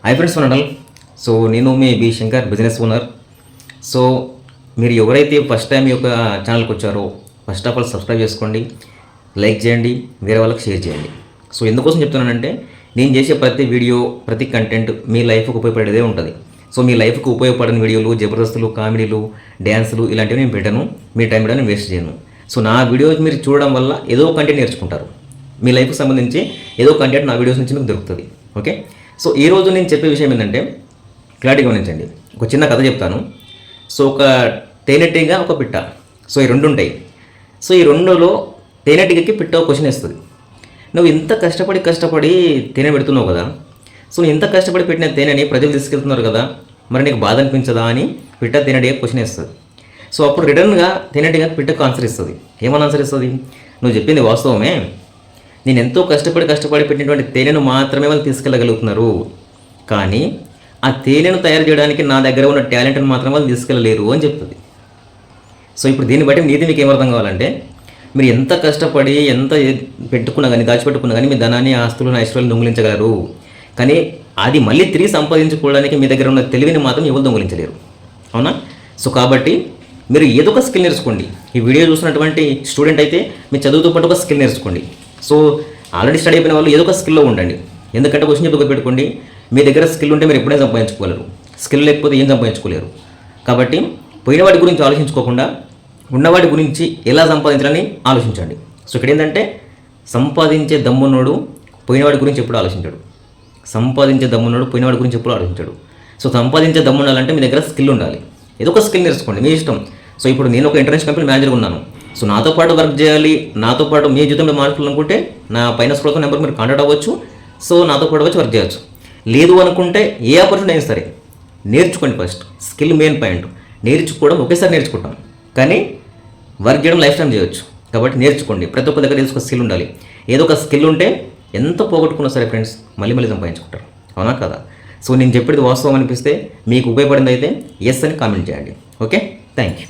Hi friends వనడల్. So నేను మీ B Shankar, business owner. So మీరు ఎవరైతే ఫస్ట్ టైం ఈ యొక్క ఛానల్కి వచ్చారో ఫస్ట్ ఆఫ్ ఆల్ సబ్స్క్రైబ్ చేసుకోండి, లైక్ చేయండి, వేరే వాళ్ళకి షేర్ చేయండి. సో ఎందుకోసం చెప్తున్నానంటే నేను చేసే ప్రతి వీడియో, ప్రతి కంటెంట్ మీ లైఫ్కి ఉపయోగపడేదే ఉంటుంది. సో మీ లైఫ్కి ఉపయోగపడిన వీడియోలు, జబర్దస్తులు, కామెడీలు, డ్యాన్సులు ఇలాంటివి నేను పెట్టాను. మీ టైం కూడా నేను వేస్ట్ చేయను. సో నా వీడియోస్ మీరు చూడడం వల్ల ఏదో కంటెంట్ నేర్చుకుంటారు. మీ లైఫ్కి సంబంధించి ఏదో కంటెంట్ నా వీడియోస్ నుంచి మీకు దొరుకుతుంది. ఓకే. సో ఈరోజు నేను చెప్పే విషయం ఏంటంటే క్లారిటీ గమనించండి. ఒక చిన్న కథ చెప్తాను. సో ఒక తేనెటీగ, ఒక పిట్ట, సో ఈ రెండు ఉంటాయి. సో ఈ రెండులో తేనెటీగకి పిట్ట ఒక క్వశ్చన్ వేస్తుంది. నువ్వు ఇంత కష్టపడి తేనె పెడుతున్నావు కదా, సో నువ్వు ఇంత కష్టపడి పెట్టిన తేనెని ప్రజలు తీసుకెళ్తున్నారు కదా, మరి నీకు బాధ అనిపించదా అని పిట్ట తేనెటీగ క్వశ్చన్ వేస్తుంది. సో అప్పుడు రిటర్న్గా తేనెటీగ పిట్టకు ఆన్సర్ ఇస్తుంది. ఏమని ఆన్సర్ ఇస్తుంది? నువ్వు చెప్పింది వాస్తవమే, నేను ఎంతో కష్టపడి పెట్టినటువంటి తేనెను మాత్రమే వాళ్ళు తీసుకెళ్ళగలుగుతున్నారు, కానీ ఆ తేనెను తయారు చేయడానికి నా దగ్గర ఉన్న టాలెంట్ని మాత్రం వాళ్ళు తీసుకెళ్ళలేరు అని చెప్తుంది. సో ఇప్పుడు దీన్ని బట్టి నీతి మీకు ఏమర్థం కావాలంటే, మీరు ఎంత కష్టపడి ఎంత పెట్టుకున్నా కానీ, దాచిపెట్టుకున్నా కానీ మీ ధనాన్ని, ఆస్తులను, ఐశ్వర్యాలను దొంగిలించగలరు, కానీ అది మళ్ళీ తిరిగి సంపాదించుకోవడానికి మీ దగ్గర ఉన్న తెలివిని మాత్రం ఎవరు దొంగిలించలేరు. అవునా? సో కాబట్టి మీరు ఏదో ఒక స్కిల్ నేర్చుకోండి. ఈ వీడియో చూసినటువంటి స్టూడెంట్ అయితే మీ చదువుతో పాటు ఒక స్కిల్ నేర్చుకోండి. సో ఆల్రెడీ స్టడీ అయిపోయిన వాళ్ళు ఏదో ఒక స్కిల్లో ఉండండి. ఎందుకంటే క్వశ్చన్ చెప్పి పెట్టుకోండి, మీ దగ్గర స్కిల్ ఉంటే మీరు ఎప్పుడైనా సంపాదించుకోలేరు, స్కిల్ లేకపోతే ఏం సంపాదించుకోలేరు. కాబట్టి పోయిన వాటి గురించి ఆలోచించుకోకుండా ఉన్నవాటి గురించి ఎలా సంపాదించాలని ఆలోచించండి. సో ఇక్కడ ఏంటంటే సంపాదించే దమ్మున్నోడు పోయినవాడి గురించి ఎప్పుడు ఆలోచించాడు, సంపాదించే దమ్మున్నోడు పోయినవాడి గురించి ఎప్పుడు ఆలోచించాడు. సో సంపాదించే దమ్ము ఉండాలంటే మీ దగ్గర స్కిల్ ఉండాలి. ఏదో ఒక స్కిల్ నేర్చుకోండి, మీ ఇష్టం. సో ఇప్పుడు నేను ఒక ఇంటర్నేషనల్ కంపెనీ మేనేజర్గా ఉన్నాను. సో నాతో పాటు వర్క్ చేయాలి, నాతో పాటు మీ జీవితంలో మార్పులు అనుకుంటే నా పైన స్క్రోల్ నెంబర్ మీరు కాంటాక్ట్ అవ్వచ్చు. సో నాతో పాటు వచ్చి వర్క్ చేయవచ్చు. లేదు అనుకుంటే ఏ ఆపర్చునిటీ అయినా సరే నేర్చుకోండి. First skill main point. నేర్చుకోవడం ఒకేసారి నేర్చుకుంటాం, కానీ వర్క్ చేయడం లైఫ్ టైం చేయవచ్చు. కాబట్టి నేర్చుకోండి. ప్రతి ఒక్క దగ్గర ఒక స్కిల్ ఉండాలి. ఏదో ఒక స్కిల్ ఉంటే ఎంత పోగొట్టుకున్నా సరే ఫ్రెండ్స్ మళ్ళీ సంపాదించుకుంటారు. అవునా కదా? సో నేను చెప్పేది వాస్తవం అనిపిస్తే, మీకు ఉపయోగపడింది అయితే ఎస్ అని కామెంట్ చేయండి. Okay, thank you.